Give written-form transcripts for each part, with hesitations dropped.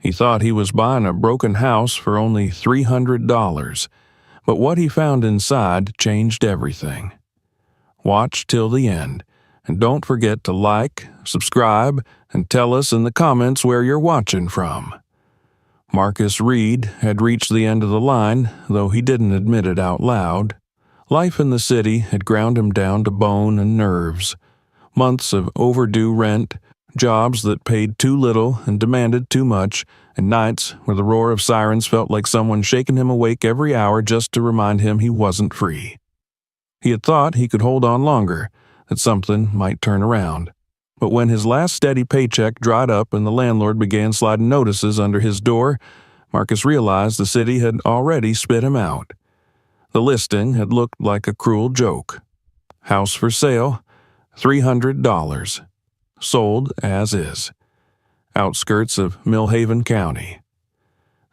He thought he was buying a broken house for only $300, but what he found inside changed everything. Watch till the end, and don't forget to like, subscribe, and tell us in the comments where you're watching from. Marcus Reed had reached the end of the line, though he didn't admit it out loud. Life in the city had ground him down to bone and nerves. Months of overdue rent, jobs that paid too little and demanded too much, and nights where the roar of sirens felt like someone shaking him awake every hour just to remind him he wasn't free. He had thought he could hold on longer, that something might turn around. But when his last steady paycheck dried up and the landlord began sliding notices under his door, Marcus realized the city had already spit him out. The listing had looked like a cruel joke. House for sale, $300. Sold as is. Outskirts of Millhaven County.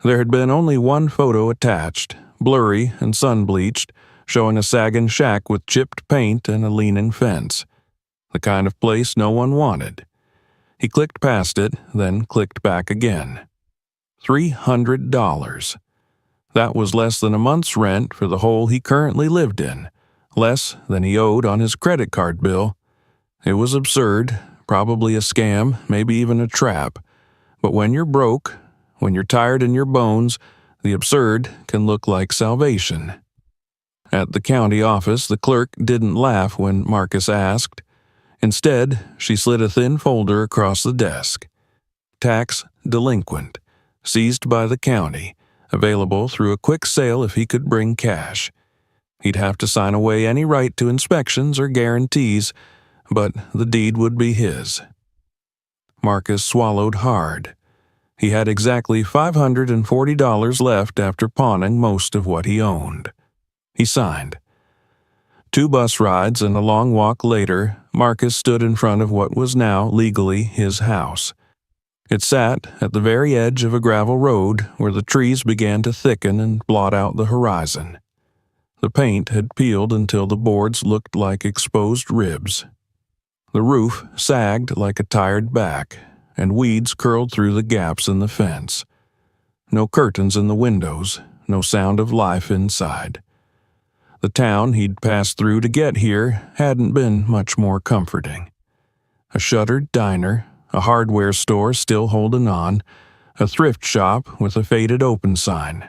There had been only one photo attached, blurry and sun-bleached, showing a sagging shack with chipped paint and a leaning fence. The kind of place no one wanted. He clicked past it, then clicked back again. $300. That was less than a month's rent for the hole he currently lived in, less than he owed on his credit card bill. It was absurd, probably a scam, maybe even a trap. But when you're broke, when you're tired in your bones, the absurd can look like salvation. At the county office, the clerk didn't laugh when Marcus asked. Instead, she slid a thin folder across the desk. Tax delinquent, seized by the county, available through a quick sale if he could bring cash. He'd have to sign away any right to inspections or guarantees, but the deed would be his. Marcus swallowed hard. He had exactly $540 left after pawning most of what he owned. He signed. 2 bus rides and a long walk later, Marcus stood in front of what was now legally his house. It sat at the very edge of a gravel road where the trees began to thicken and blot out the horizon. The paint had peeled until the boards looked like exposed ribs. The roof sagged like a tired back, and weeds curled through the gaps in the fence. No curtains in the windows, no sound of life inside. The town he'd passed through to get here hadn't been much more comforting. A shuttered diner, a hardware store still holding on, a thrift shop with a faded open sign.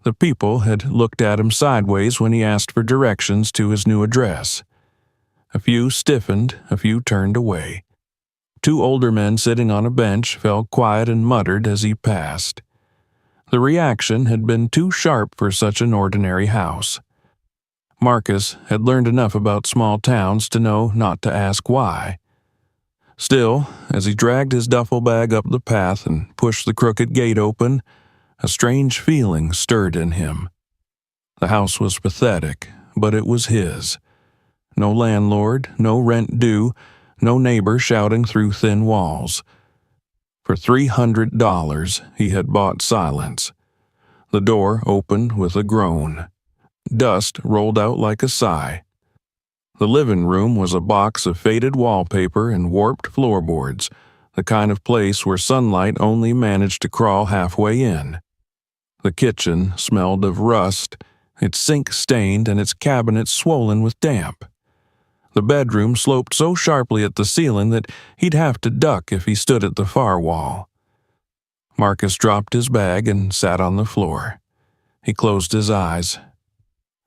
The people had looked at him sideways when he asked for directions to his new address. A few stiffened, a few turned away. 2 older men sitting on a bench fell quiet and muttered as he passed. The reaction had been too sharp for such an ordinary house. Marcus had learned enough about small towns to know not to ask why. Still, as he dragged his duffel bag up the path and pushed the crooked gate open, a strange feeling stirred in him. The house was pathetic, but it was his. No landlord, no rent due, no neighbor shouting through thin walls. For $300, he had bought silence. The door opened with a groan. Dust rolled out like a sigh. The living room was a box of faded wallpaper and warped floorboards, the kind of place where sunlight only managed to crawl halfway in. The kitchen smelled of rust, its sink stained and its cabinets swollen with damp. The bedroom sloped so sharply at the ceiling that he'd have to duck if he stood at the far wall. Marcus dropped his bag and sat on the floor. He closed his eyes.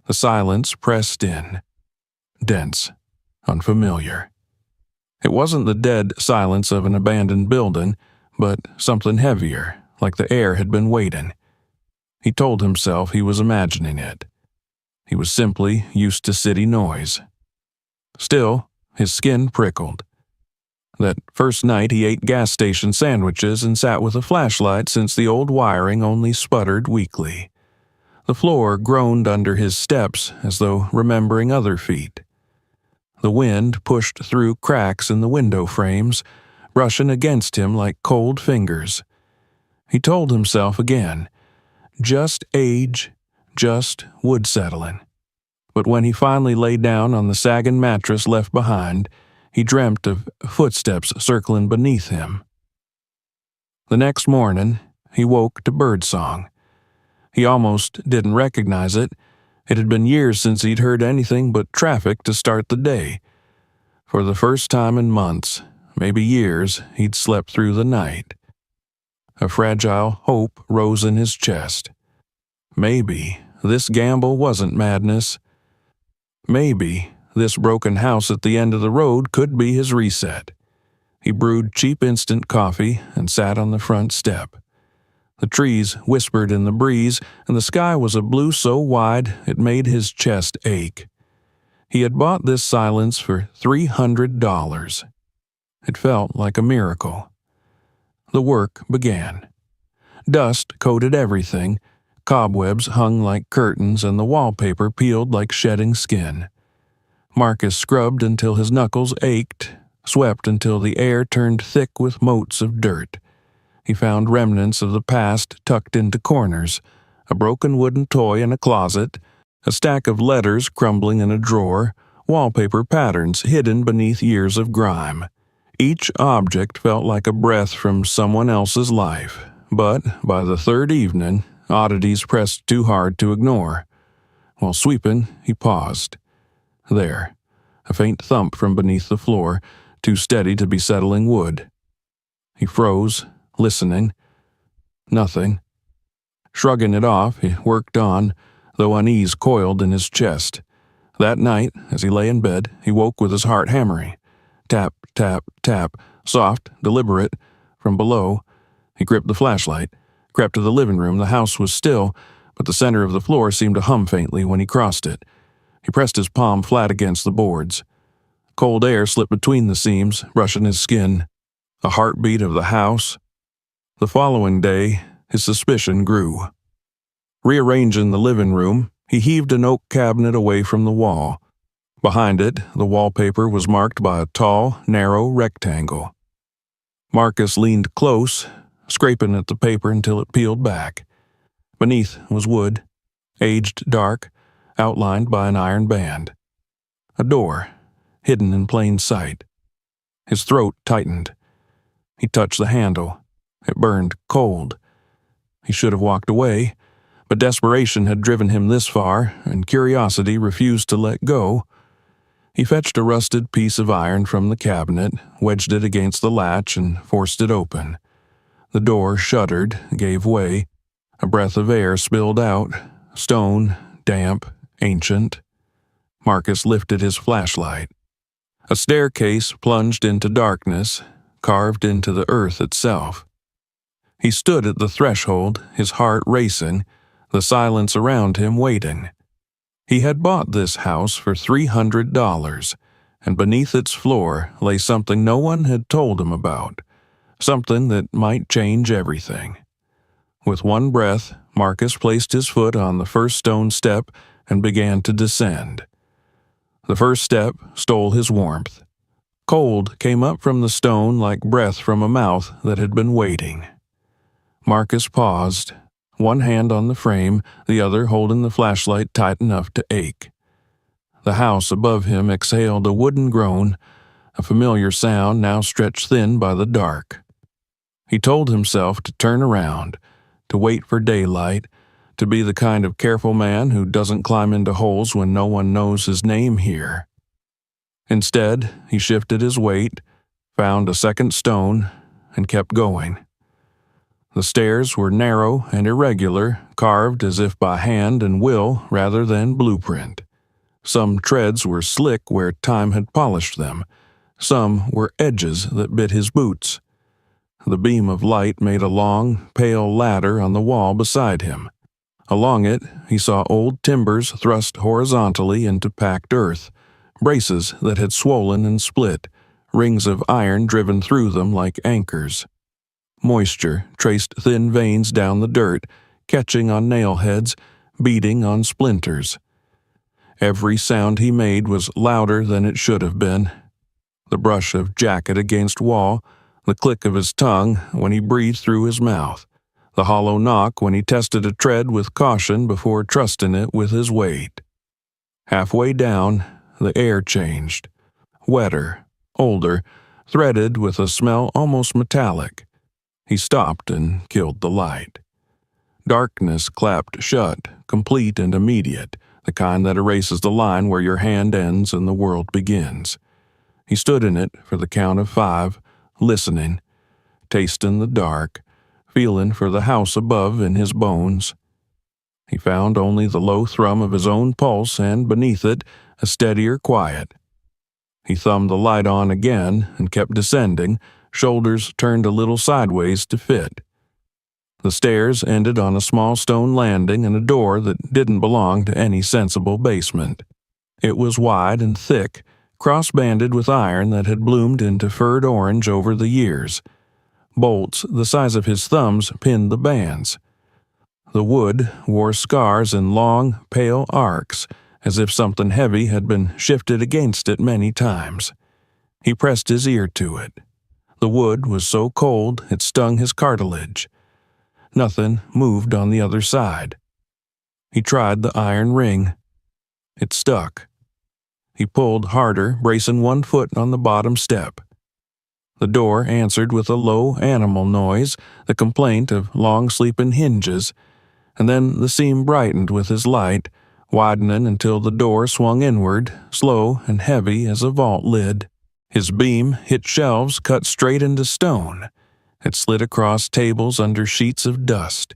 The silence pressed in. Dense, unfamiliar. It wasn't the dead silence of an abandoned building, but something heavier, like the air had been waiting. He told himself he was imagining it. He was simply used to city noise. Still, his skin prickled. That first night he ate gas station sandwiches and sat with a flashlight since the old wiring only sputtered weakly. The floor groaned under his steps as though remembering other feet. The wind pushed through cracks in the window frames, brushing against him like cold fingers. He told himself again, just age, just wood settling. But when he finally lay down on the sagging mattress left behind, he dreamt of footsteps circling beneath him. The next morning, he woke to birdsong. He almost didn't recognize it. It had been years since he'd heard anything but traffic to start the day. For the first time in months, maybe years, he'd slept through the night. A fragile hope rose in his chest. Maybe this gamble wasn't madness. Maybe this broken house at the end of the road could be his reset. He brewed cheap instant coffee and sat on the front step. The trees whispered in the breeze, and the sky was a blue so wide it made his chest ache. He had bought this silence for $300. It felt like a miracle. The work began. Dust coated everything. Cobwebs hung like curtains, and the wallpaper peeled like shedding skin. Marcus scrubbed until his knuckles ached, swept until the air turned thick with motes of dirt. He found remnants of the past tucked into corners, a broken wooden toy in a closet, a stack of letters crumbling in a drawer, wallpaper patterns hidden beneath years of grime. Each object felt like a breath from someone else's life, but by the third evening, oddities pressed too hard to ignore. While sweeping, he paused. There, a faint thump from beneath the floor, too steady to be settling wood. He froze, listening. Nothing. Shrugging it off, he worked on, though unease coiled in his chest. That night, as he lay in bed, he woke with his heart hammering. Tap, tap, tap, soft, deliberate. From below, he gripped the flashlight, crept to the living room. The house was still, but the center of the floor seemed to hum faintly when he crossed it. He pressed his palm flat against the boards. Cold air slipped between the seams, brushing his skin. A heartbeat of the house. The following day, his suspicion grew. Rearranging the living room, he heaved an oak cabinet away from the wall. Behind it, the wallpaper was marked by a tall, narrow rectangle. Marcus leaned close, scraping at the paper until it peeled back. Beneath was wood, aged dark, outlined by an iron band. A door, hidden in plain sight. His throat tightened. He touched the handle. It burned cold. He should have walked away, but desperation had driven him this far, and curiosity refused to let go. He fetched a rusted piece of iron from the cabinet, wedged it against the latch, and forced it open. The door shuddered, gave way. A breath of air spilled out, stone, damp, ancient. Marcus lifted his flashlight. A staircase plunged into darkness, carved into the earth itself. He stood at the threshold, his heart racing, the silence around him waiting. He had bought this house for $300, and beneath its floor lay something no one had told him about, something that might change everything. With one breath, Marcus placed his foot on the first stone step and began to descend. The first step stole his warmth. Cold came up from the stone like breath from a mouth that had been waiting. Marcus paused, one hand on the frame, the other holding the flashlight tight enough to ache. The house above him exhaled a wooden groan, a familiar sound now stretched thin by the dark. He told himself to turn around, to wait for daylight, to be the kind of careful man who doesn't climb into holes when no one knows his name here. Instead, he shifted his weight, found a second stone, and kept going. The stairs were narrow and irregular, carved as if by hand and will rather than blueprint. Some treads were slick where time had polished them. Some were edges that bit his boots. The beam of light made a long, pale ladder on the wall beside him. Along it, he saw old timbers thrust horizontally into packed earth, braces that had swollen and split, rings of iron driven through them like anchors. Moisture traced thin veins down the dirt, catching on nail heads, beating on splinters. Every sound he made was louder than it should have been. The brush of jacket against wall, the click of his tongue when he breathed through his mouth, the hollow knock when he tested a tread with caution before trusting it with his weight. Halfway down, the air changed. Wetter, older, threaded with a smell almost metallic. He stopped and killed the light. Darkness clapped shut, complete and immediate, the kind that erases the line where your hand ends and the world begins. He stood in it for the count of 5, listening, tasting the dark, feeling for the house above in his bones. He found only the low thrum of his own pulse and, beneath it, a steadier quiet. He thumbed the light on again and kept descending, shoulders turned a little sideways to fit. The stairs ended on a small stone landing and a door that didn't belong to any sensible basement. It was wide and thick, cross-banded with iron that had bloomed into furred orange over the years. Bolts the size of his thumbs pinned the bands. The wood wore scars in long, pale arcs, as if something heavy had been shifted against it many times. He pressed his ear to it. The wood was so cold it stung his cartilage. Nothing moved on the other side. He tried the iron ring. It stuck. He pulled harder, bracing one foot on the bottom step. The door answered with a low animal noise, the complaint of long-sleeping hinges, and then the seam brightened with his light, widening until the door swung inward, slow and heavy as a vault lid. His beam hit shelves cut straight into stone. It slid across tables under sheets of dust.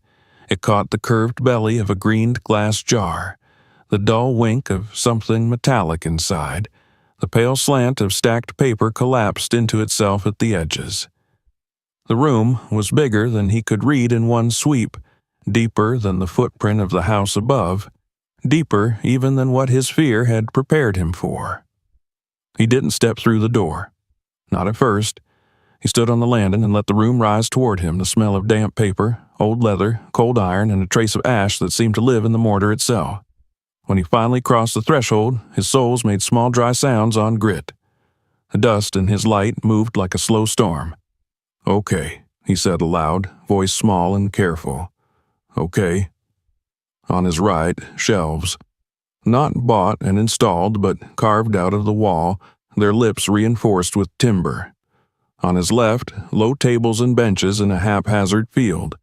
It caught the curved belly of a greened glass jar, the dull wink of something metallic inside. The pale slant of stacked paper collapsed into itself at the edges. The room was bigger than he could read in one sweep, deeper than the footprint of the house above, deeper even than what his fear had prepared him for. He didn't step through the door. Not at first. He stood on the landing and let the room rise toward him, the smell of damp paper, old leather, cold iron, and a trace of ash that seemed to live in the mortar itself. When he finally crossed the threshold, his soles made small dry sounds on grit. The dust in his light moved like a slow storm. "Okay," he said aloud, voice small and careful. "Okay." On his right, shelves. Not bought and installed, but carved out of the wall, their lips reinforced with timber. On his left, low tables and benches in a haphazard field.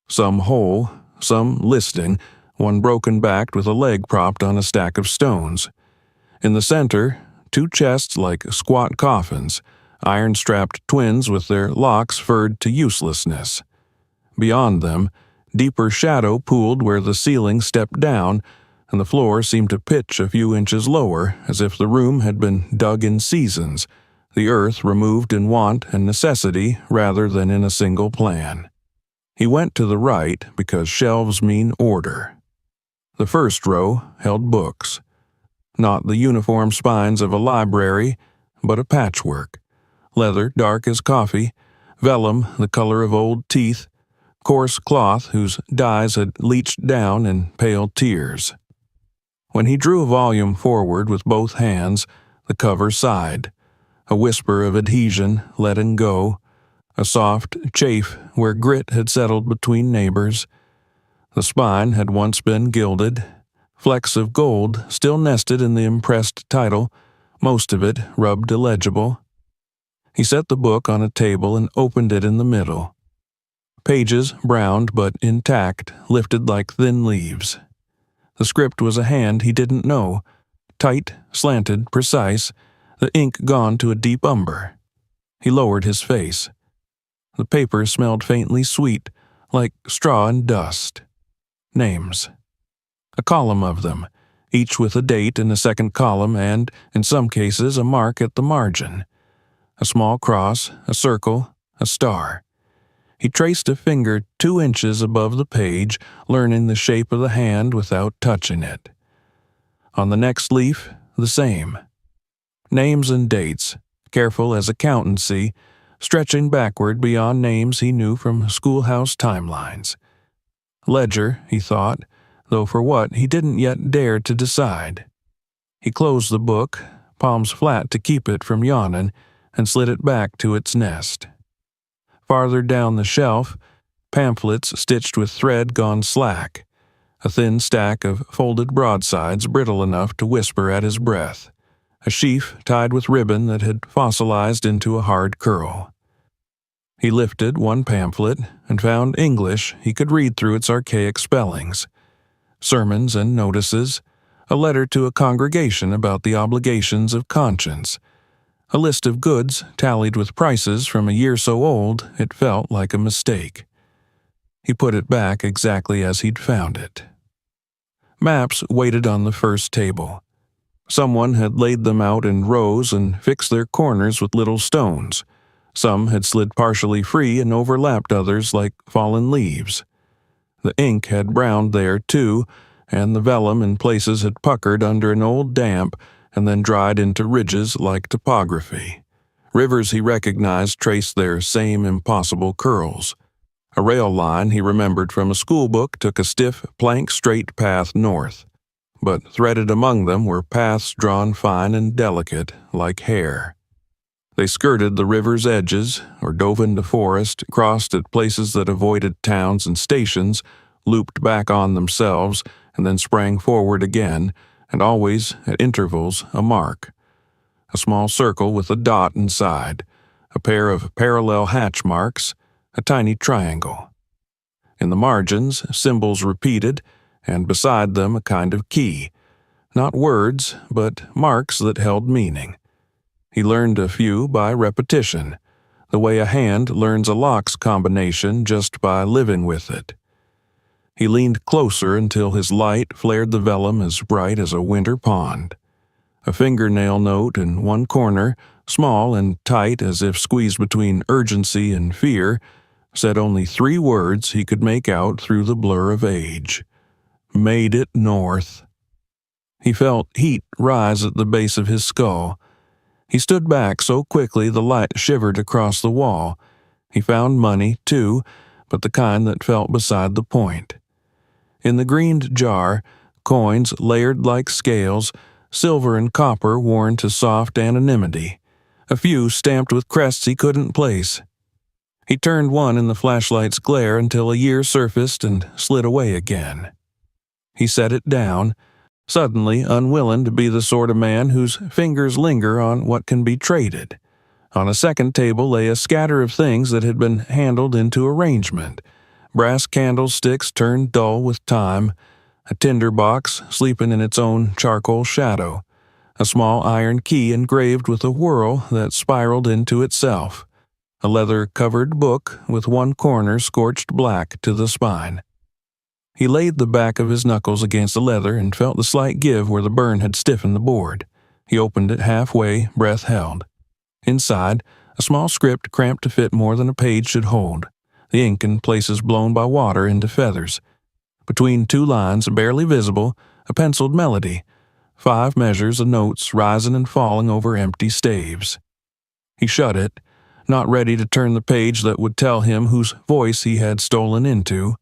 Some whole, some listing, one broken-backed with a leg propped on a stack of stones. In the center, 2 chests like squat coffins, iron-strapped twins with their locks furred to uselessness. Beyond them, deeper shadow pooled where the ceiling stepped down, and the floor seemed to pitch a few inches lower, as if the room had been dug in seasons, the earth removed in want and necessity rather than in a single plan. He went to the right because shelves mean order. The first row held books. Not the uniform spines of a library, but a patchwork. Leather dark as coffee, vellum the color of old teeth, coarse cloth whose dyes had leached down in pale tears. When he drew a volume forward with both hands, the cover sighed. A whisper of adhesion letting go, a soft chafe where grit had settled between neighbors. The spine had once been gilded, flecks of gold still nested in the impressed title, most of it rubbed illegible. He set the book on a table and opened it in the middle. Pages, browned but intact, lifted like thin leaves. The script was a hand he didn't know, tight, slanted, precise, the ink gone to a deep umber. He lowered his face. The paper smelled faintly sweet, like straw and dust. Names. A column of them, each with a date in the second column and, in some cases, a mark at the margin. A small cross, a circle, a star. He traced a finger 2 inches above the page, learning the shape of the hand without touching it. On the next leaf, the same. Names and dates, careful as accountancy, stretching backward beyond names he knew from schoolhouse timelines. Ledger, he thought, though for what he didn't yet dare to decide. He closed the book, palms flat to keep it from yawning, and slid it back to its nest. Farther down the shelf, pamphlets stitched with thread gone slack, a thin stack of folded broadsides brittle enough to whisper at his breath, a sheaf tied with ribbon that had fossilized into a hard curl. He lifted one pamphlet and found English he could read through its archaic spellings. Sermons and notices, a letter to a congregation about the obligations of conscience, a list of goods tallied with prices from a year so old it felt like a mistake. He put it back exactly as he'd found it. Maps waited on the first table. Someone had laid them out in rows and fixed their corners with little stones. Some had slid partially free and overlapped others like fallen leaves. The ink had browned there, too, and the vellum in places had puckered under an old damp and then dried into ridges like topography. Rivers he recognized traced their same impossible curls. A rail line he remembered from a schoolbook took a stiff, plank-straight path north, but threaded among them were paths drawn fine and delicate, like hair. They skirted the river's edges, or dove into forest, crossed at places that avoided towns and stations, looped back on themselves, and then sprang forward again, and always, at intervals, a mark. A small circle with a dot inside, a pair of parallel hatch marks, a tiny triangle. In the margins, symbols repeated, and beside them a kind of key. Not words, but marks that held meaning. He learned a few by repetition, the way a hand learns a lock's combination just by living with it. He leaned closer until his light flared the vellum as bright as a winter pond. A fingernail note in one corner, small and tight as if squeezed between urgency and fear, said only 3 words he could make out through the blur of age. Made it north. He felt heat rise at the base of his skull. He stood back so quickly the light shivered across the wall. He found money, too, but the kind that felt beside the point. In the greened jar, coins layered like scales, silver and copper worn to soft anonymity, a few stamped with crests he couldn't place. He turned one in the flashlight's glare until a year surfaced and slid away again. He set it down, suddenly unwilling to be the sort of man whose fingers linger on what can be traded. On a second table lay a scatter of things that had been handled into arrangement. Brass candlesticks turned dull with time, a tinder box sleeping in its own charcoal shadow, a small iron key engraved with a whorl that spiraled into itself, a leather-covered book with one corner scorched black to the spine. He laid the back of his knuckles against the leather and felt the slight give where the burn had stiffened the board. He opened it halfway, breath held. Inside, a small script cramped to fit more than a page should hold, the ink in places blown by water into feathers. Between 2 lines, barely visible, a penciled melody, 5 measures of notes rising and falling over empty staves. He shut it, not ready to turn the page that would tell him whose voice he had stolen into.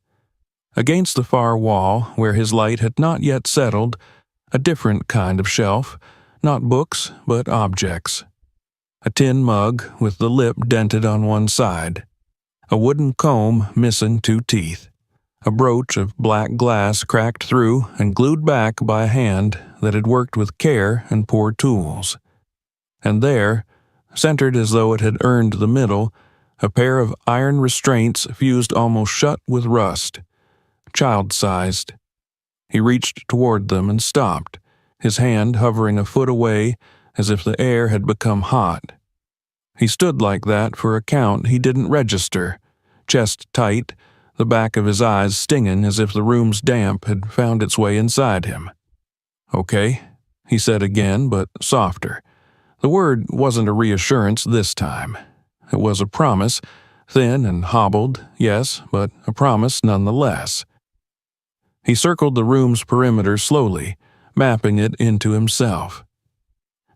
Against the far wall, where his light had not yet settled, a different kind of shelf, not books, but objects. A tin mug with the lip dented on one side, a wooden comb missing 2 teeth, a brooch of black glass cracked through and glued back by a hand that had worked with care and poor tools. And there, centered as though it had earned the middle, a pair of iron restraints fused almost shut with rust. Child-sized. He reached toward them and stopped, his hand hovering a foot away as if the air had become hot. He stood like that for a count he didn't register, chest tight, the back of his eyes stinging as if the room's damp had found its way inside him. "Okay," he said again, but softer. The word wasn't a reassurance this time. It was a promise, thin and hobbled, yes, but a promise nonetheless. He circled the room's perimeter slowly, mapping it into himself.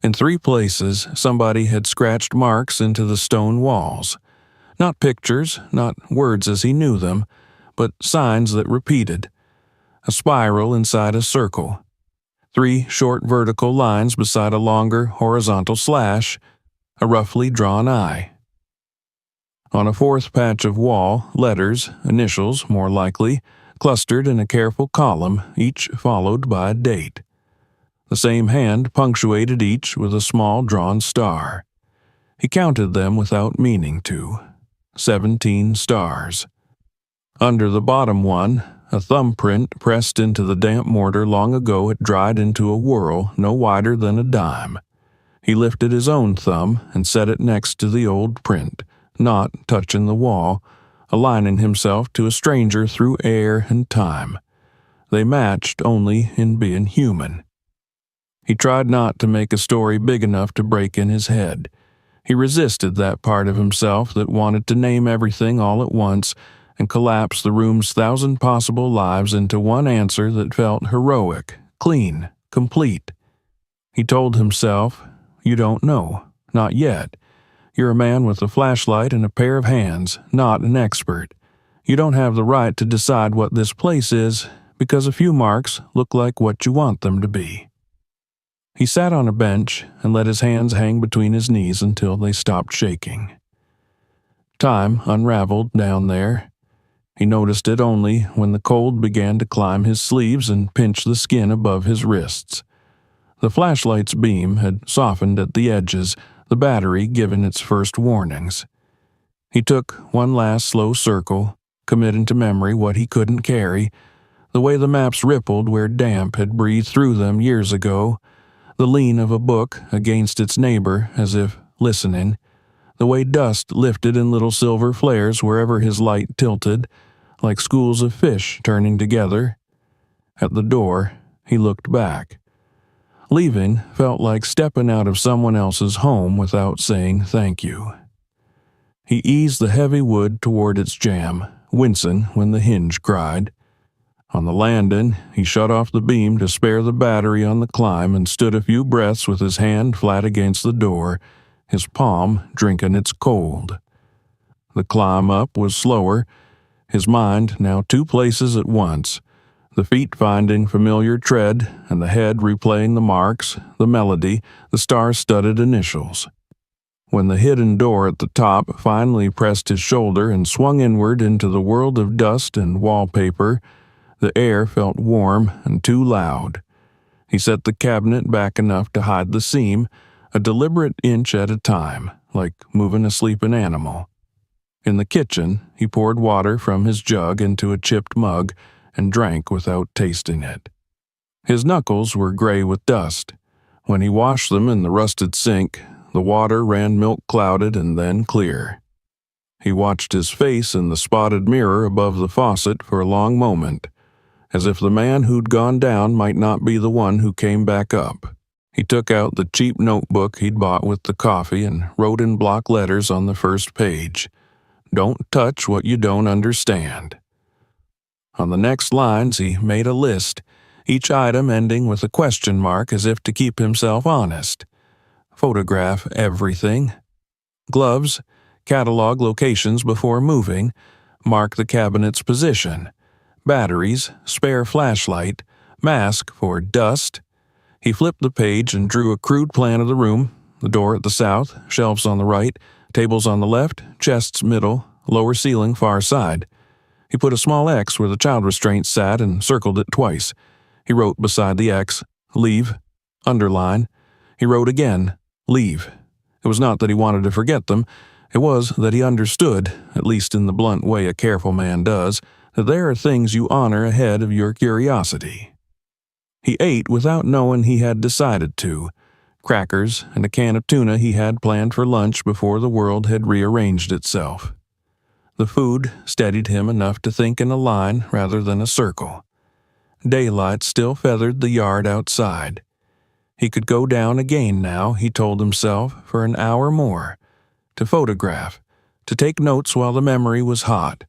In 3 places, somebody had scratched marks into the stone walls. Not pictures, not words as he knew them, but signs that repeated. A spiral inside a circle. 3 short vertical lines beside a longer horizontal slash, a roughly drawn eye. On a 4th patch of wall, letters, initials more likely, clustered in a careful column, each followed by a date. The same hand punctuated each with a small drawn star. He counted them without meaning to. 17 stars. Under the bottom one, a thumbprint pressed into the damp mortar long ago had dried into a whorl no wider than a dime. He lifted his own thumb and set it next to the old print, not touching the wall, aligning himself to a stranger through air and time. They matched only in being human. He tried not to make a story big enough to break in his head. He resisted that part of himself that wanted to name everything all at once and collapse the room's 1,000 possible lives into one answer that felt heroic, clean, complete. He told himself, "You don't know. Not yet. You're a man with a flashlight and a pair of hands, not an expert. You don't have the right to decide what this place is, because a few marks look like what you want them to be." He sat on a bench and let his hands hang between his knees until they stopped shaking. Time unraveled down there. He noticed it only when the cold began to climb his sleeves and pinch the skin above his wrists. The flashlight's beam had softened at the edges, the battery giving its first warnings. He took one last slow circle, committing to memory what he couldn't carry, the way the maps rippled where damp had breathed through them years ago, the lean of a book against its neighbor as if listening, the way dust lifted in little silver flares wherever his light tilted, like schools of fish turning together. At the door, he looked back. Leaving felt like stepping out of someone else's home without saying thank you. He eased the heavy wood toward its jamb, wincing when the hinge cried. On the landing, he shut off the beam to spare the battery on the climb and stood a few breaths with his hand flat against the door, his palm drinking its cold. The climb up was slower, his mind now two places at once, the feet finding familiar tread and the head replaying the marks, the melody, the star-studded initials. When the hidden door at the top finally pressed his shoulder and swung inward into the world of dust and wallpaper, the air felt warm and too loud. He set the cabinet back enough to hide the seam, a deliberate inch at a time, like moving a sleeping animal. In the kitchen, he poured water from his jug into a chipped mug and drank without tasting it. His knuckles were gray with dust. When he washed them in the rusted sink, the water ran milk-clouded and then clear. He watched his face in the spotted mirror above the faucet for a long moment, as if the man who'd gone down might not be the one who came back up. He took out the cheap notebook he'd bought with the coffee and wrote in block letters on the first page, "Don't touch what you don't understand." On the next lines, he made a list, each item ending with a question mark as if to keep himself honest. Photograph everything. Gloves, catalog locations before moving, mark the cabinet's position. Batteries, spare flashlight, mask for dust. He flipped the page and drew a crude plan of the room, the door at the south, shelves on the right, tables on the left, chests middle, lower ceiling far side. He put a small X where the child restraint sat and circled it twice. He wrote beside the X, "Leave," underline. He wrote again, "Leave." It was not that he wanted to forget them. It was that he understood, at least in the blunt way a careful man does, that there are things you honor ahead of your curiosity. He ate without knowing he had decided to. Crackers and a can of tuna he had planned for lunch before the world had rearranged itself. The food steadied him enough to think in a line rather than a circle. Daylight still feathered the yard outside. He could go down again now, he told himself, for an hour more. To photograph, to take notes while the memory was hot,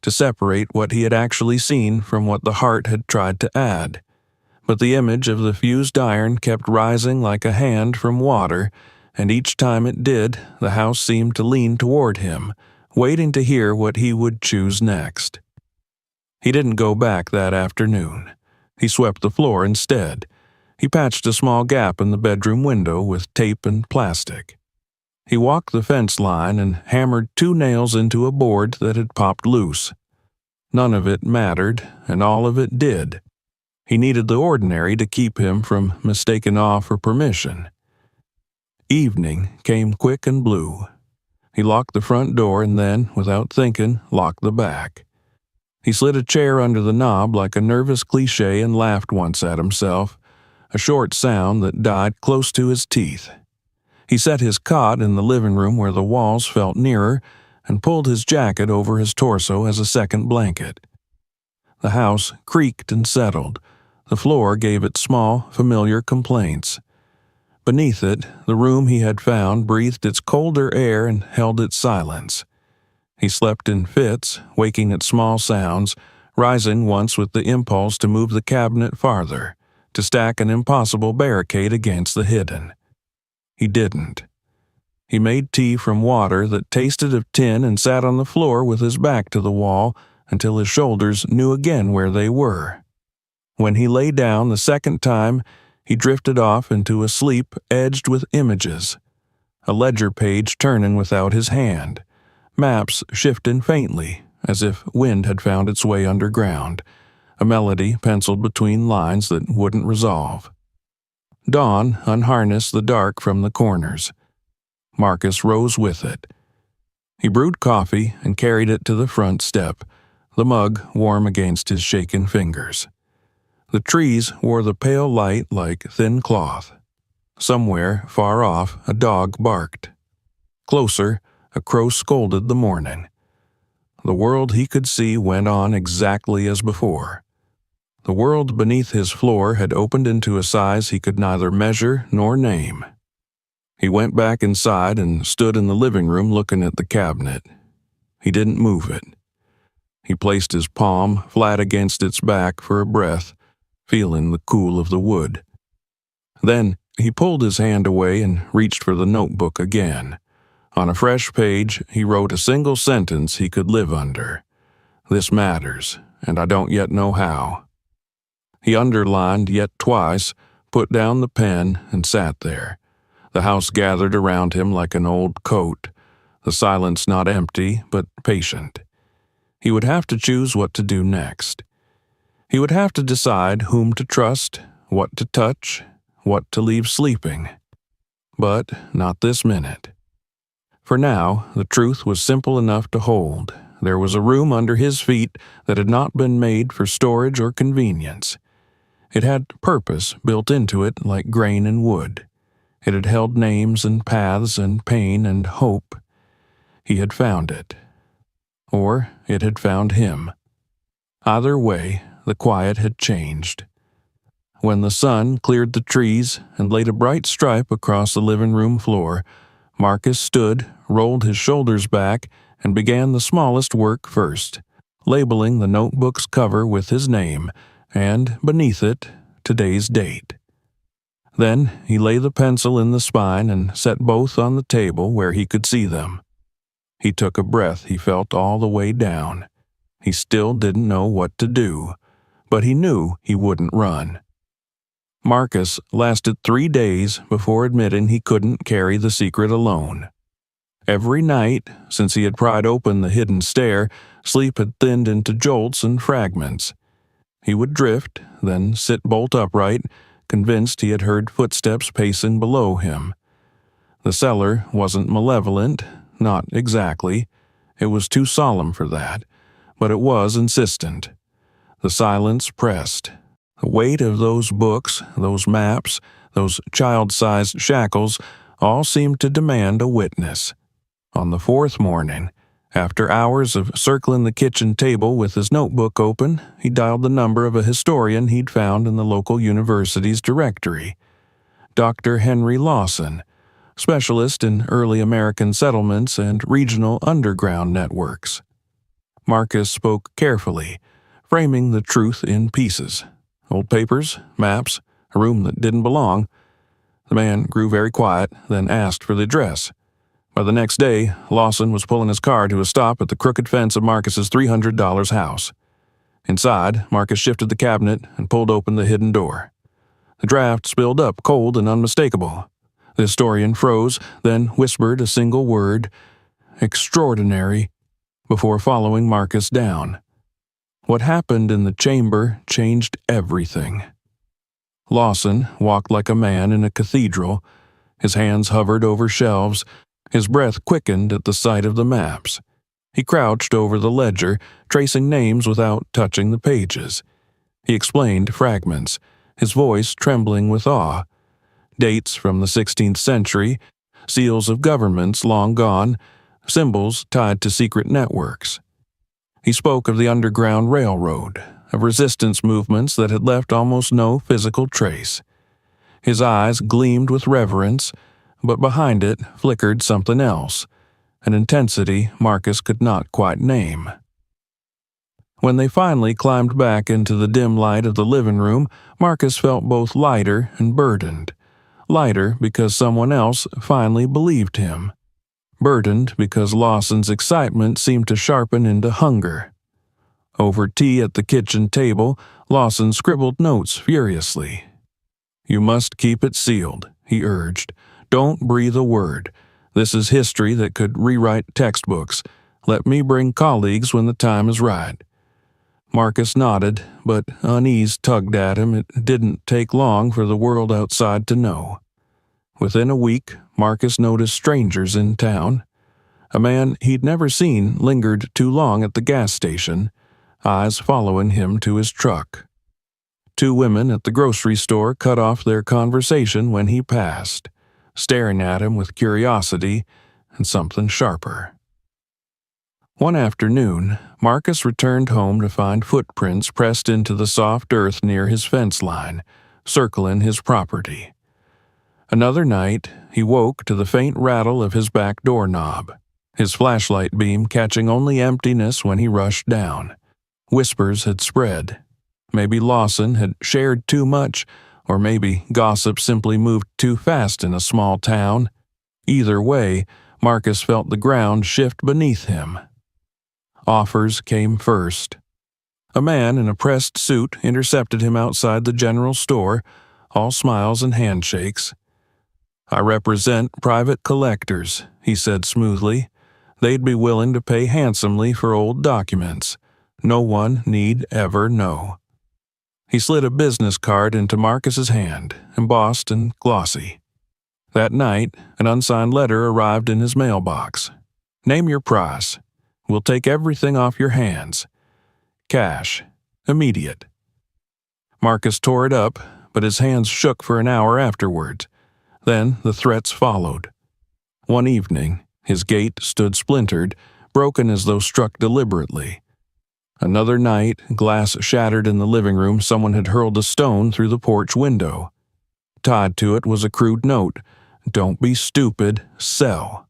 to separate what he had actually seen from what the heart had tried to add. But the image of the fused iron kept rising like a hand from water, and each time it did, the house seemed to lean toward him, waiting to hear what he would choose next. He didn't go back that afternoon. He swept the floor instead. He patched a small gap in the bedroom window with tape and plastic. He walked the fence line and hammered 2 nails into a board that had popped loose. None of it mattered, and all of it did. He needed the ordinary to keep him from mistaking awe for permission. Evening came quick and blue. He locked the front door and then, without thinking, locked the back. He slid a chair under the knob like a nervous cliché and laughed once at himself, a short sound that died close to his teeth. He set his cot in the living room where the walls felt nearer and pulled his jacket over his torso as a second blanket. The house creaked and settled. The floor gave it small, familiar complaints. Beneath it, the room he had found breathed its colder air and held its silence. He slept in fits, waking at small sounds, rising once with the impulse to move the cabinet farther, to stack an impossible barricade against the hidden. He didn't. He made tea from water that tasted of tin and sat on the floor with his back to the wall until his shoulders knew again where they were. When he lay down the second time, he drifted off into a sleep edged with images. A ledger page turning without his hand. Maps shifting faintly, as if wind had found its way underground. A melody penciled between lines that wouldn't resolve. Dawn unharnessed the dark from the corners. Marcus rose with it. He brewed coffee and carried it to the front step, the mug warm against his shaken fingers. The trees wore the pale light like thin cloth. Somewhere, far off, a dog barked. Closer, a crow scolded the morning. The world he could see went on exactly as before. The world beneath his floor had opened into a size he could neither measure nor name. He went back inside and stood in the living room looking at the cabinet. He didn't move it. He placed his palm flat against its back for a breath, feeling the cool of the wood. Then he pulled his hand away and reached for the notebook again. On a fresh page, he wrote a single sentence he could live under. "This matters, and I don't yet know how." He underlined yet twice, put down the pen, and sat there. The house gathered around him like an old coat, the silence not empty, but patient. He would have to choose what to do next. He would have to decide whom to trust, what to touch, what to leave sleeping. But not this minute. For now, the truth was simple enough to hold. There was a room under his feet that had not been made for storage or convenience. It had purpose built into it like grain and wood. It had held names and paths and pain and hope. He had found it. Or it had found him. Either way, the quiet had changed. When the sun cleared the trees and laid a bright stripe across the living room floor, Marcus stood, rolled his shoulders back, and began the smallest work first, labeling the notebook's cover with his name, and, beneath it, today's date. Then he lay the pencil in the spine and set both on the table where he could see them. He took a breath he felt all the way down. He still didn't know what to do, but he knew he wouldn't run. Marcus lasted 3 days before admitting he couldn't carry the secret alone. Every night, since he had pried open the hidden stair, sleep had thinned into jolts and fragments. He would drift, then sit bolt upright, convinced he had heard footsteps pacing below him. The cellar wasn't malevolent, not exactly. It was too solemn for that, but it was insistent. The silence pressed. The weight of those books, those maps, those child-sized shackles, all seemed to demand a witness. On the 4th morning, after hours of circling the kitchen table with his notebook open, he dialed the number of a historian he'd found in the local university's directory. Dr. Henry Lawson, specialist in early American settlements and regional underground networks. Marcus spoke carefully, framing the truth in pieces. Old papers, maps, a room that didn't belong. The man grew very quiet, then asked for the address. By the next day, Lawson was pulling his car to a stop at the crooked fence of Marcus's $300 house. Inside, Marcus shifted the cabinet and pulled open the hidden door. The draft spilled up cold and unmistakable. The historian froze, then whispered a single word, "Extraordinary," before following Marcus down. What happened in the chamber changed everything. Lawson walked like a man in a cathedral. His hands hovered over shelves, His breath quickened at the sight of the maps. He crouched over the ledger, tracing names without touching the pages. He explained fragments, his voice trembling with awe. Dates from the 16th century, seals of governments long gone, symbols tied to secret networks. He spoke of the Underground Railroad, of resistance movements that had left almost no physical trace. His eyes gleamed with reverence, but behind it flickered something else, an intensity Marcus could not quite name. When they finally climbed back into the dim light of the living room, Marcus felt both lighter and burdened. Lighter because someone else finally believed him. Burdened because Lawson's excitement seemed to sharpen into hunger. Over tea at the kitchen table, Lawson scribbled notes furiously. "You must keep it sealed," he urged. "Don't breathe a word. This is history that could rewrite textbooks. Let me bring colleagues when the time is right." Marcus nodded, but unease tugged at him. It didn't take long for the world outside to know. Within a week, Marcus noticed strangers in town. A man he'd never seen lingered too long at the gas station, eyes following him to his truck. 2 women at the grocery store cut off their conversation when he passed, staring at him with curiosity and something sharper. One afternoon, Marcus returned home to find footprints pressed into the soft earth near his fence line, circling his property. Another night, he woke to the faint rattle of his back doorknob, his flashlight beam catching only emptiness when he rushed down. Whispers had spread. Maybe Lawson had shared too much, or maybe gossip simply moved too fast in a small town. Either way, Marcus felt the ground shift beneath him. Offers came first. A man in a pressed suit intercepted him outside the general store, all smiles and handshakes. "I represent private collectors," he said smoothly. "They'd be willing to pay handsomely for old documents. No one need ever know." He slid a business card into Marcus's hand, embossed and glossy. That night, an unsigned letter arrived in his mailbox. "Name your price. We'll take everything off your hands. Cash. Immediate." Marcus tore it up, but his hands shook for an hour afterward. Then the threats followed. One evening, his gate stood splintered, broken as though struck deliberately. Another night, glass shattered in the living room. Someone had hurled a stone through the porch window. Tied to it was a crude note, "Don't be stupid, sell."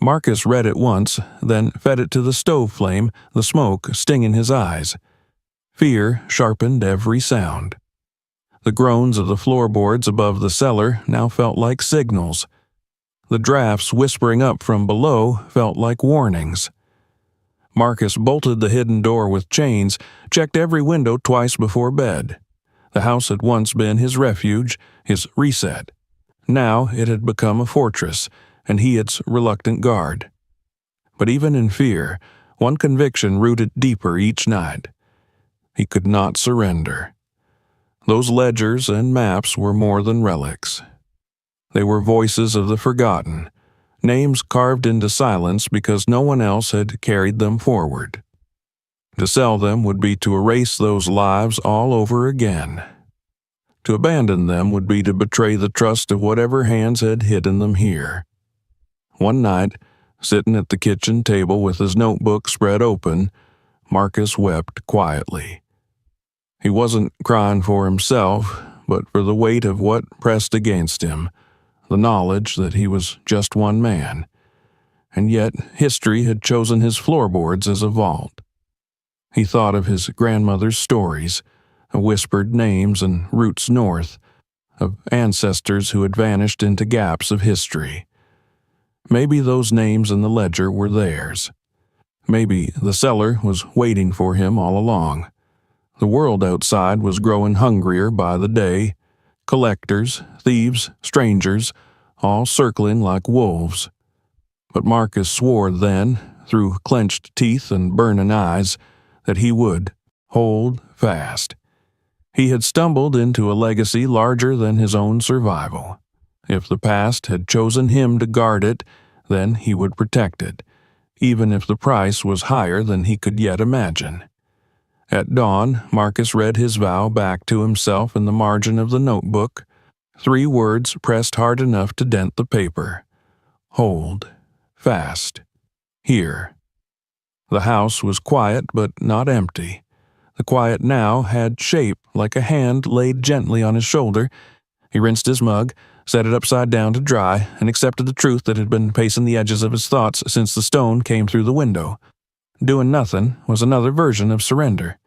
Marcus read it once, then fed it to the stove flame, the smoke stinging his eyes. Fear sharpened every sound. The groans of the floorboards above the cellar now felt like signals. The drafts whispering up from below felt like warnings. Marcus bolted the hidden door with chains, checked every window twice before bed. The house had once been his refuge, his reset. Now it had become a fortress, and he its reluctant guard. But even in fear, one conviction rooted deeper each night. He could not surrender. Those ledgers and maps were more than relics. They were voices of the forgotten, names carved into silence because no one else had carried them forward. To sell them would be to erase those lives all over again. To abandon them would be to betray the trust of whatever hands had hidden them here. One night, sitting at the kitchen table with his notebook spread open, Marcus wept quietly. He wasn't crying for himself, but for the weight of what pressed against him, the knowledge that he was just one man. And yet history had chosen his floorboards as a vault. He thought of his grandmother's stories, of whispered names and roots north, of ancestors who had vanished into gaps of history. Maybe those names in the ledger were theirs. Maybe the cellar was waiting for him all along. The world outside was growing hungrier by the day. Collectors, thieves, strangers, all circling like wolves. But Marcus swore then, through clenched teeth and burning eyes, that he would hold fast. He had stumbled into a legacy larger than his own survival. If the past had chosen him to guard it, then he would protect it, even if the price was higher than he could yet imagine. At dawn, Marcus read his vow back to himself in the margin of the notebook, 3 words pressed hard enough to dent the paper. Hold. Fast. Here. The house was quiet but not empty. The quiet now had shape like a hand laid gently on his shoulder. He rinsed his mug, set it upside down to dry, and accepted the truth that had been pacing the edges of his thoughts since the stone came through the window. Doing nothing was another version of surrender.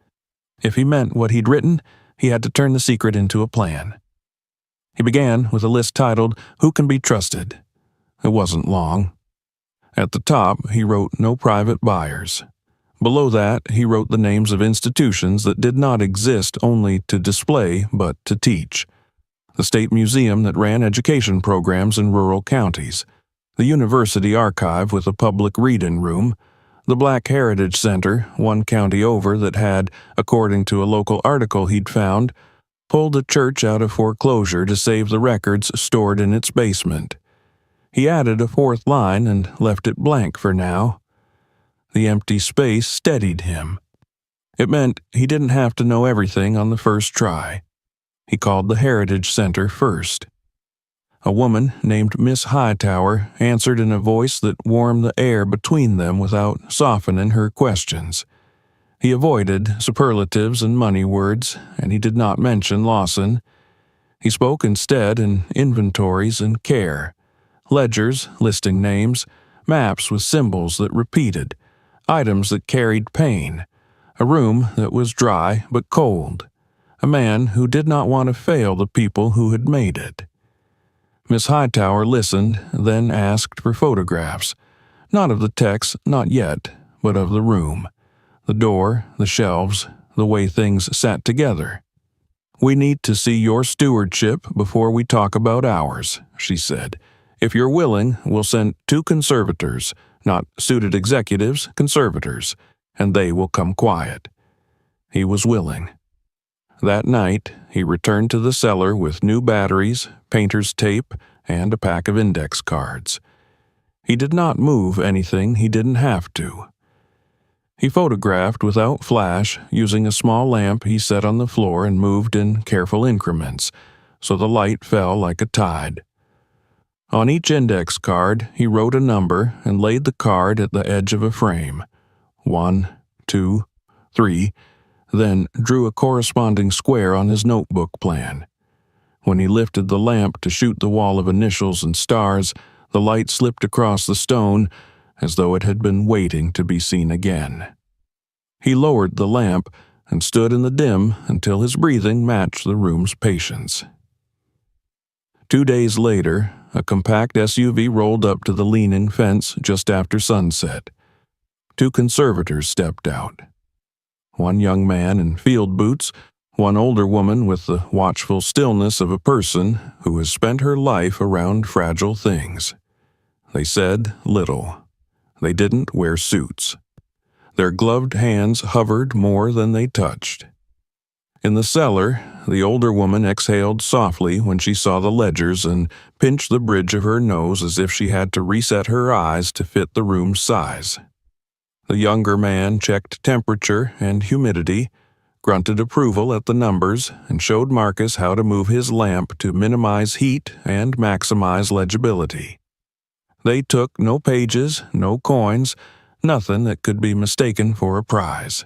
If he meant what he'd written, he had to turn the secret into a plan. He began with a list titled, "Who Can Be Trusted?" It wasn't long. At the top, he wrote no private buyers. Below that, he wrote the names of institutions that did not exist only to display but to teach. The state museum that ran education programs in rural counties, the university archive with a public read-in room, the Black Heritage Center, 1 county over, that had, according to a local article he'd found, pulled a church out of foreclosure to save the records stored in its basement. He added a 4th line and left it blank for now. The empty space steadied him. It meant he didn't have to know everything on the first try. He called the Heritage Center first. A woman named Miss Hightower answered in a voice that warmed the air between them without softening her questions. He avoided superlatives and money words, and he did not mention Lawson. He spoke instead in inventories and care. Ledgers listing names, maps with symbols that repeated, items that carried pain, a room that was dry but cold, a man who did not want to fail the people who had made it. Miss Hightower listened, then asked for photographs, not of the text, not yet, but of the room, the door, the shelves, the way things sat together. "We need to see your stewardship before we talk about ours," she said. "If you're willing, we'll send 2 conservators, not suited executives, conservators, and they will come quiet." He was willing. That night, he returned to the cellar with new batteries, painter's tape, and a pack of index cards. He did not move anything he didn't have to. He photographed without flash, using a small lamp he set on the floor and moved in careful increments, so the light fell like a tide. On each index card, he wrote a number and laid the card at the edge of a frame. 1, 2, 3, then drew a corresponding square on his notebook plan. When he lifted the lamp to shoot the wall of initials and stars, the light slipped across the stone as though it had been waiting to be seen again. He lowered the lamp and stood in the dim until his breathing matched the room's patience. 2 days later, a compact SUV rolled up to the leaning fence just after sunset. 2 conservators stepped out. 1 young man in field boots, 1 older woman with the watchful stillness of a person who has spent her life around fragile things. They said little. They didn't wear suits. Their gloved hands hovered more than they touched. In the cellar, the older woman exhaled softly when she saw the ledgers and pinched the bridge of her nose as if she had to reset her eyes to fit the room's size. The younger man checked temperature and humidity, grunted approval at the numbers, and showed Marcus how to move his lamp to minimize heat and maximize legibility. They took no pages, no coins, nothing that could be mistaken for a prize.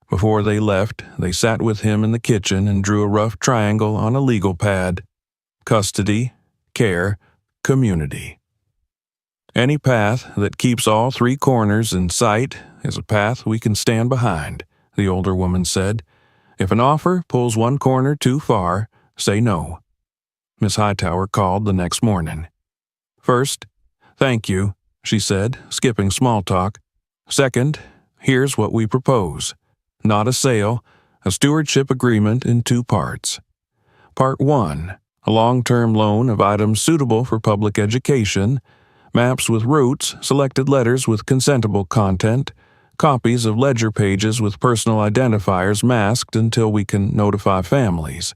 Before they left, they sat with him in the kitchen and drew a rough triangle on a legal pad. Custody, care, community. Any path that keeps all 3 corners in sight is a path we can stand behind, the older woman said. If an offer pulls 1 corner too far, say no. Miss Hightower called the next morning. "First, thank you," she said, skipping small talk. "Second, here's what we propose. Not a sale, a stewardship agreement in 2 parts. Part 1, a long-term loan of items suitable for public education, maps with routes, selected letters with consentable content, copies of ledger pages with personal identifiers masked until we can notify families.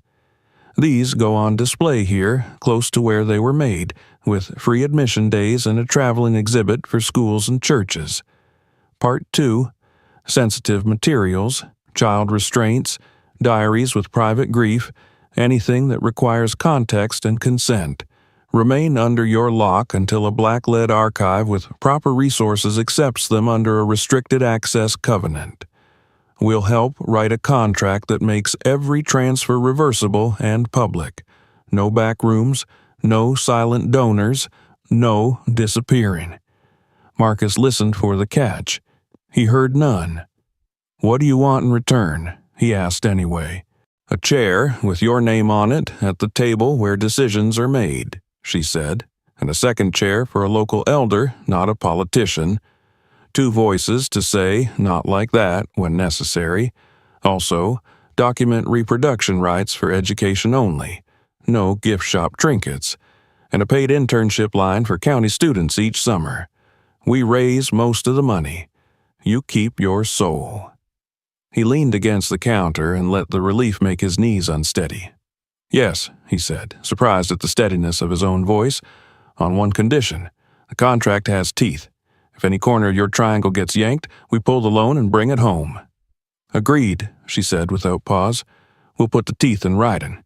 These go on display here, close to where they were made, with free admission days and a traveling exhibit for schools and churches. Part 2. Sensitive materials, child restraints, diaries with private grief, anything that requires context and consent, remain under your lock until a black-lead archive with proper resources accepts them under a restricted access covenant. We'll help write a contract that makes every transfer reversible and public. No back rooms, no silent donors, no disappearing. Marcus listened for the catch. He heard none. "What do you want in return?" he asked anyway. "A chair with your name on it at the table where decisions are made," she said, "and a second chair for a local elder, not a politician. 2 voices to say, 'not like that,' when necessary. Also, document reproduction rights for education only. No gift shop trinkets. And a paid internship line for county students each summer. We raise most of the money. You keep your soul." He leaned against the counter and let the relief make his knees unsteady. "Yes," he said, surprised at the steadiness of his own voice, "on one condition. The contract has teeth. If any corner of your triangle gets yanked, we pull the loan and bring it home." "Agreed," she said without pause. "We'll put the teeth in writing."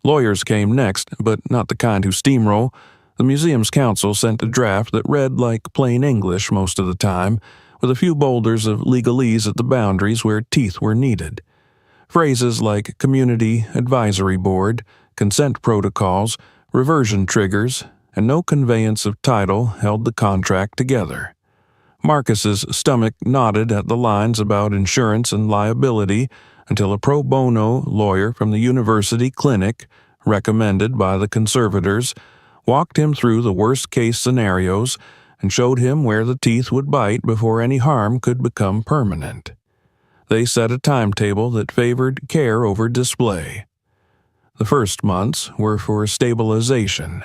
Lawyers came next, but not the kind who steamroll. The museum's counsel sent a draft that read like plain English most of the time, with a few boulders of legalese at the boundaries where teeth were needed. Phrases like community advisory board, consent protocols, reversion triggers, and no conveyance of title held the contract together. Marcus's stomach knotted at the lines about insurance and liability until a pro bono lawyer from the university clinic, recommended by the conservators, walked him through the worst-case scenarios and showed him where the teeth would bite before any harm could become permanent. They set a timetable that favored care over display. The first months were for stabilization.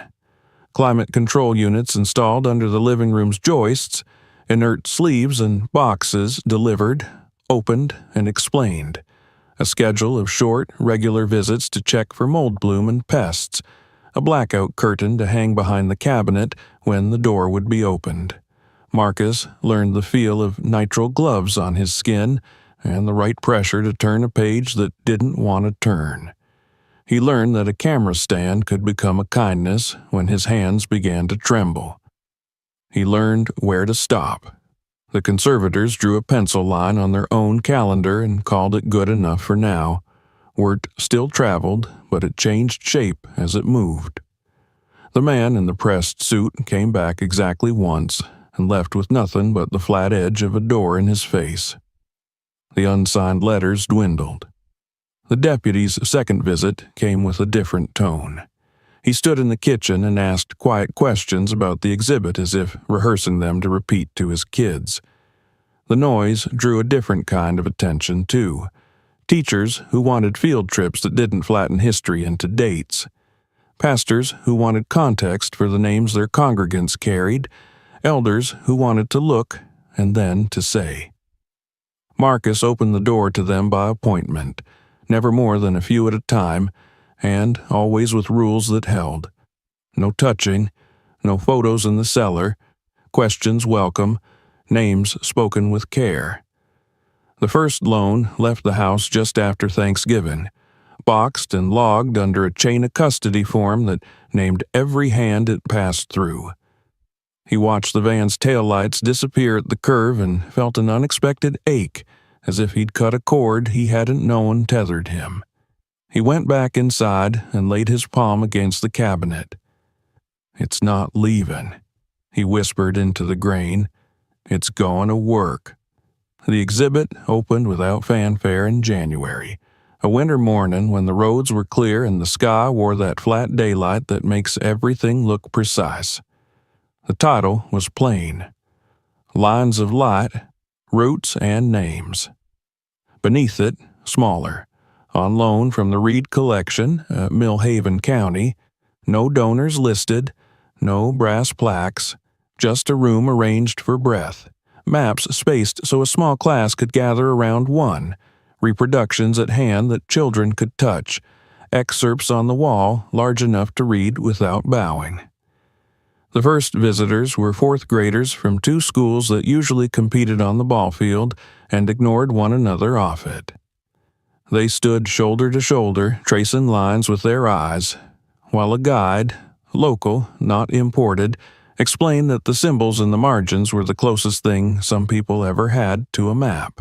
Climate control units installed under the living room's joists, inert sleeves and boxes delivered, opened, and explained. A schedule of short, regular visits to check for mold bloom and pests, a blackout curtain to hang behind the cabinet when the door would be opened. Marcus learned the feel of nitrile gloves on his skin and the right pressure to turn a page that didn't want to turn. He learned that a camera stand could become a kindness when his hands began to tremble. He learned where to stop. The conservators drew a pencil line on their own calendar and called it good enough for now. Word still traveled, but it changed shape as it moved. The man in the pressed suit came back exactly once and left with nothing but the flat edge of a door in his face. The unsigned letters dwindled. The deputy's second visit came with a different tone. He stood in the kitchen and asked quiet questions about the exhibit as if rehearsing them to repeat to his kids. The noise drew a different kind of attention, too. Teachers who wanted field trips that didn't flatten history into dates. Pastors who wanted context for the names their congregants carried. Elders who wanted to look and then to say. Marcus opened the door to them by appointment, never more than a few at a time, and always with rules that held. No touching, no photos in the cellar, questions welcome, names spoken with care. The first loan left the house just after Thanksgiving, boxed and logged under a chain of custody form that named every hand it passed through. He watched the van's taillights disappear at the curve and felt an unexpected ache, as if he'd cut a cord he hadn't known tethered him. He went back inside and laid his palm against the cabinet. "It's not leaving," he whispered into the grain. "It's going to work." The exhibit opened without fanfare in January, a winter morning when the roads were clear and the sky wore that flat daylight that makes everything look precise. The title was plain: Lines of Light, Roots and Names. Beneath it, smaller, on loan from the Reed Collection, Millhaven County, no donors listed, no brass plaques, just a room arranged for breath. Maps spaced so a small class could gather around one, reproductions at hand that children could touch, excerpts on the wall large enough to read without bowing. The first visitors were fourth graders from two schools that usually competed on the ball field and ignored one another off it. They stood shoulder to shoulder, tracing lines with their eyes, while a guide, local, not imported, explained that the symbols in the margins were the closest thing some people ever had to a map.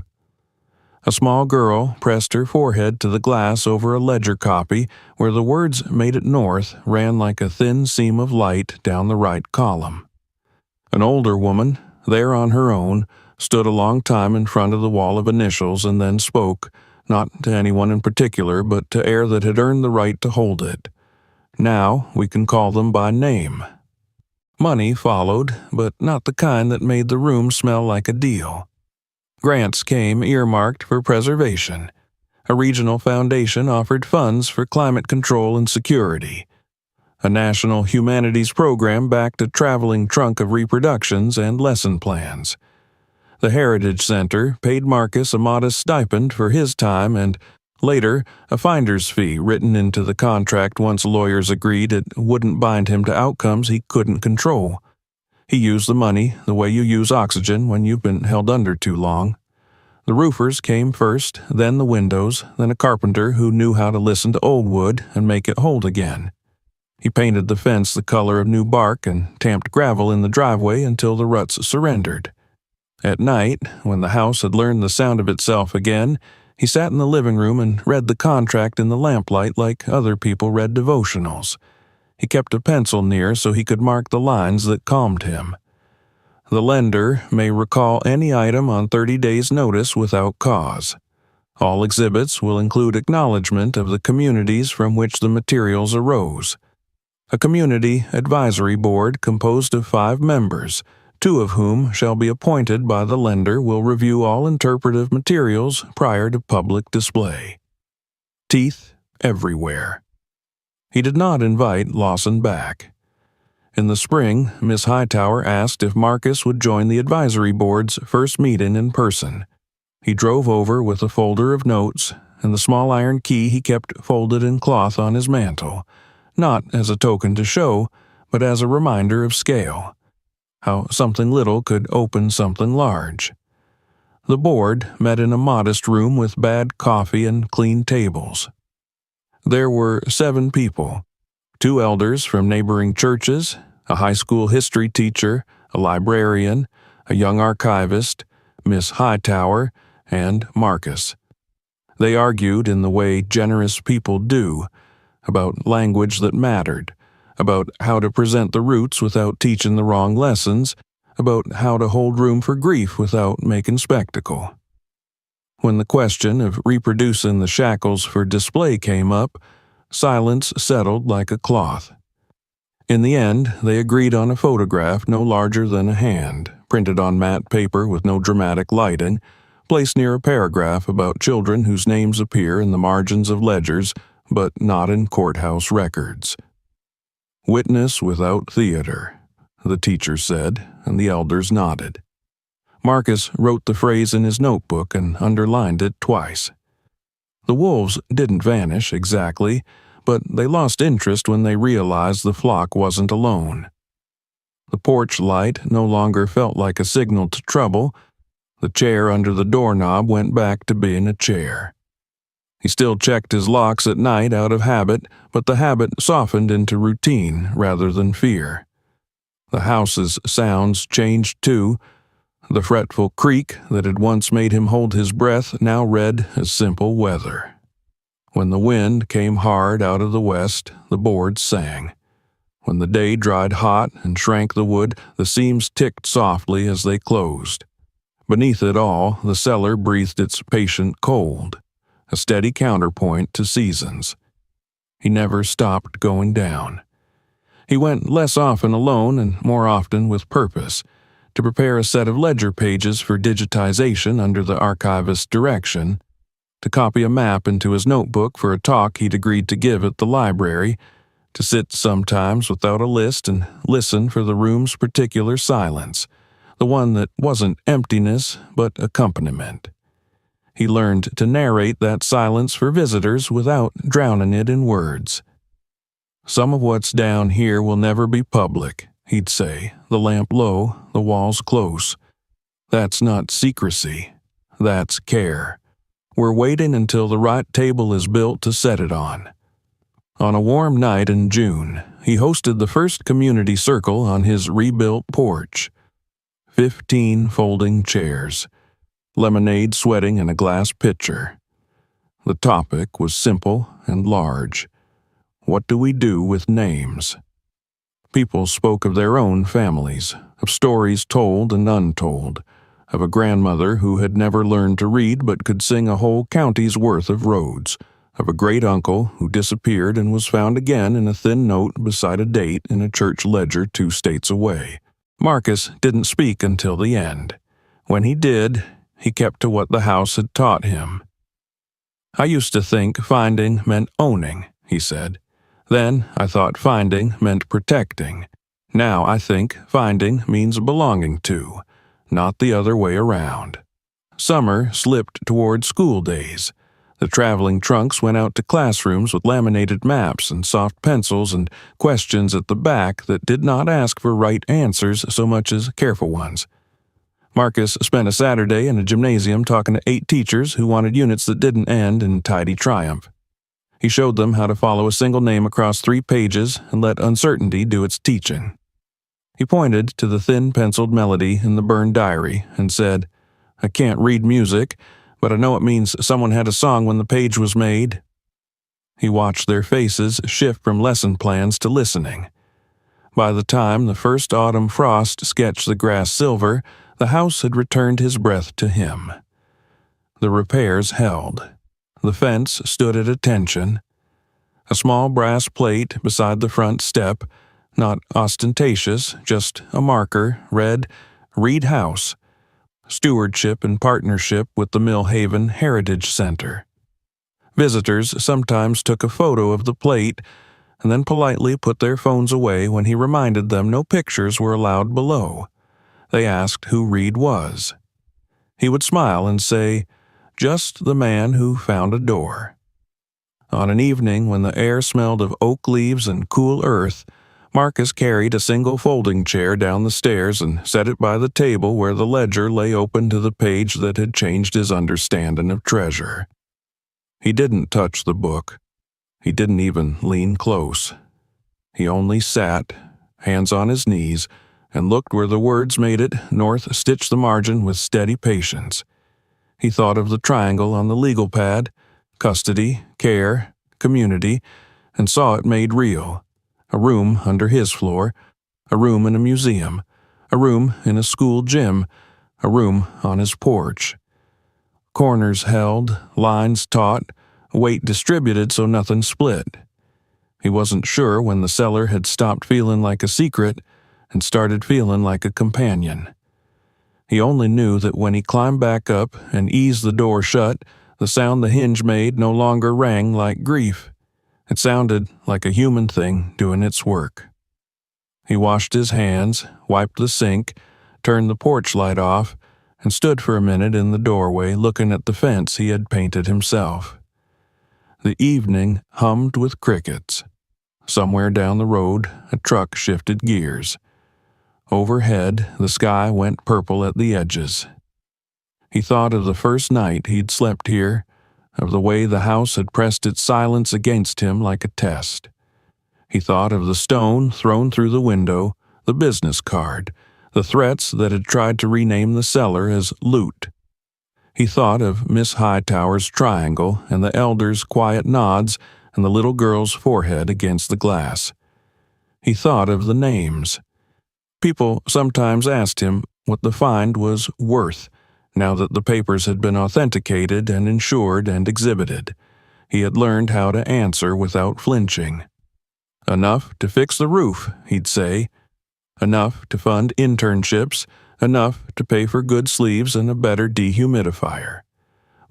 A small girl pressed her forehead to the glass over a ledger copy where the words "Made it North" ran like a thin seam of light down the right column. An older woman, there on her own, stood a long time in front of the wall of initials and then spoke, not to anyone in particular, but to air that had earned the right to hold it. Now we can call them by name. Money followed, but not the kind that made the room smell like a deal. Grants came earmarked for preservation. A regional foundation offered funds for climate control and security. A national humanities program backed a traveling trunk of reproductions and lesson plans. The Heritage Center paid Marcus a modest stipend for his time and, later, a finder's fee written into the contract once lawyers agreed it wouldn't bind him to outcomes he couldn't control. He used the money the way you use oxygen when you've been held under too long. The roofers came first, then the windows, then a carpenter who knew how to listen to old wood and make it hold again. He painted the fence the color of new bark and tamped gravel in the driveway until the ruts surrendered. At night, when the house had learned the sound of itself again, he sat in the living room and read the contract in the lamplight like other people read devotionals. He kept a pencil near so he could mark the lines that calmed him. The lender may recall any item on 30 days' notice without cause. All exhibits will include acknowledgement of the communities from which the materials arose. A community advisory board composed of 5 members, 2 of whom shall be appointed by the lender, will review all interpretive materials prior to public display. Teeth everywhere. He did not invite Lawson back. In the spring, Miss Hightower asked if Marcus would join the advisory board's first meeting in person. He drove over with a folder of notes and the small iron key he kept folded in cloth on his mantel, not as a token to show, but as a reminder of scale. How something little could open something large. The board met in a modest room with bad coffee and clean tables. There were 7 people, 2 elders from neighboring churches, a high school history teacher, a librarian, a young archivist, Miss Hightower, and Marcus. They argued in the way generous people do, about language that mattered, about how to present the roots without teaching the wrong lessons, about how to hold room for grief without making spectacle. When the question of reproducing the shackles for display came up, silence settled like a cloth. In the end, they agreed on a photograph no larger than a hand, printed on matte paper with no dramatic lighting, placed near a paragraph about children whose names appear in the margins of ledgers, but not in courthouse records. "Witness without theater," the teacher said, and the elders nodded. Marcus wrote the phrase in his notebook and underlined it twice. The wolves didn't vanish exactly, but they lost interest when they realized the flock wasn't alone. The porch light no longer felt like a signal to trouble. The chair under the doorknob went back to being a chair. He still checked his locks at night out of habit, but the habit softened into routine rather than fear. The house's sounds changed too. The fretful creak that had once made him hold his breath now read as simple weather. When the wind came hard out of the west, the boards sang. When the day dried hot and shrank the wood, the seams ticked softly as they closed. Beneath it all, the cellar breathed its patient cold, a steady counterpoint to seasons. He never stopped going down. He went less often alone and more often with purpose, to prepare a set of ledger pages for digitization under the archivist's direction, to copy a map into his notebook for a talk he'd agreed to give at the library, to sit sometimes without a list and listen for the room's particular silence, the one that wasn't emptiness but accompaniment. He learned to narrate that silence for visitors without drowning it in words. "Some of what's down here will never be public," he'd say, the lamp low, the walls close. "That's not secrecy. That's care. We're waiting until the right table is built to set it on." On a warm night in June, he hosted the first community circle on his rebuilt porch. 15 folding chairs, lemonade sweating in a glass pitcher. The topic was simple and large. What do we do with names? People spoke of their own families, of stories told and untold, of a grandmother who had never learned to read but could sing a whole county's worth of roads, of a great-uncle who disappeared and was found again in a thin note beside a date in a church ledger 2 states away. Marcus didn't speak until the end. When he did, he kept to what the house had taught him. "I used to think finding meant owning," he said. "Then I thought finding meant protecting. Now I think finding means belonging to, not the other way around." Summer slipped toward school days. The traveling trunks went out to classrooms with laminated maps and soft pencils and questions at the back that did not ask for right answers so much as careful ones. Marcus spent a Saturday in a gymnasium talking to 8 teachers who wanted units that didn't end in tidy triumph. He showed them how to follow a single name across 3 pages and let uncertainty do its teaching. He pointed to the thin penciled melody in the burned diary and said, "I can't read music, but I know it means someone had a song when the page was made." He watched their faces shift from lesson plans to listening. By the time the first autumn frost sketched the grass silver, the house had returned his breath to him. The repairs held. The fence stood at attention. A small brass plate beside the front step, not ostentatious, just a marker, read, "Reed House. Stewardship in partnership with the Millhaven Heritage Center." Visitors sometimes took a photo of the plate and then politely put their phones away when he reminded them no pictures were allowed below. They asked who Reed was. He would smile and say, "Just the man who found a door." On an evening when the air smelled of oak leaves and cool earth, Marcus carried a single folding chair down the stairs and set it by the table where the ledger lay open to the page that had changed his understanding of treasure. He didn't touch the book. He didn't even lean close. He only sat, hands on his knees, and looked where the words made it, North stitched the margin with steady patience. He thought of the triangle on the legal pad, custody, care, community, and saw it made real. A room under his floor, a room in a museum, a room in a school gym, a room on his porch. Corners held, lines taut, weight distributed so nothing split. He wasn't sure when the cellar had stopped feeling like a secret and started feeling like a companion. He only knew that when he climbed back up and eased the door shut, the sound the hinge made no longer rang like grief. It sounded like a human thing doing its work. He washed his hands, wiped the sink, turned the porch light off, and stood for a minute in the doorway looking at the fence he had painted himself. The evening hummed with crickets. Somewhere down the road, a truck shifted gears. Overhead, the sky went purple at the edges. He thought of the first night he'd slept here, of the way the house had pressed its silence against him like a test. He thought of the stone thrown through the window, the business card, the threats that had tried to rename the cellar as loot. He thought of Miss Hightower's triangle and the elder's quiet nods and the little girl's forehead against the glass. He thought of the names. People sometimes asked him what the find was worth, now that the papers had been authenticated and insured and exhibited. He had learned how to answer without flinching. Enough to fix the roof, he'd say. Enough to fund internships, enough to pay for good sleeves and a better dehumidifier.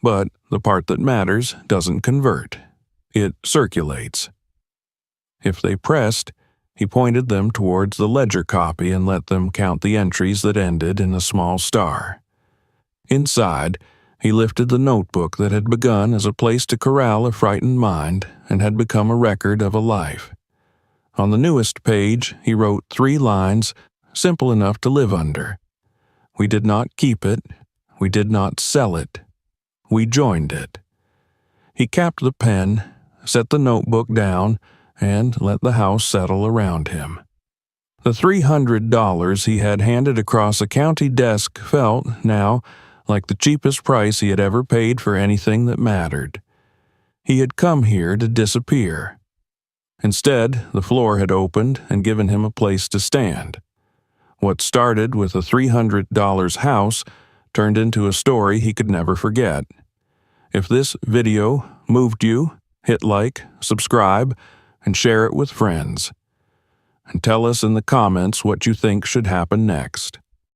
But the part that matters doesn't convert. It circulates. If they pressed, he pointed them towards the ledger copy and let them count the entries that ended in a small star. Inside, He lifted the notebook that had begun as a place to corral a frightened mind and had become a record of a life. On the newest page, he wrote 3 lines, simple enough to live under. We did not keep it. We did not sell it. We joined it. He capped the pen, set the notebook down, and let the house settle around him. The $300 he had handed across a county desk felt, now, like the cheapest price he had ever paid for anything that mattered. He had come here to disappear. Instead, the floor had opened and given him a place to stand. What started with a $300 house turned into a story he could never forget. If this video moved you, hit like, subscribe, and share it with friends. And tell us in the comments what you think should happen next.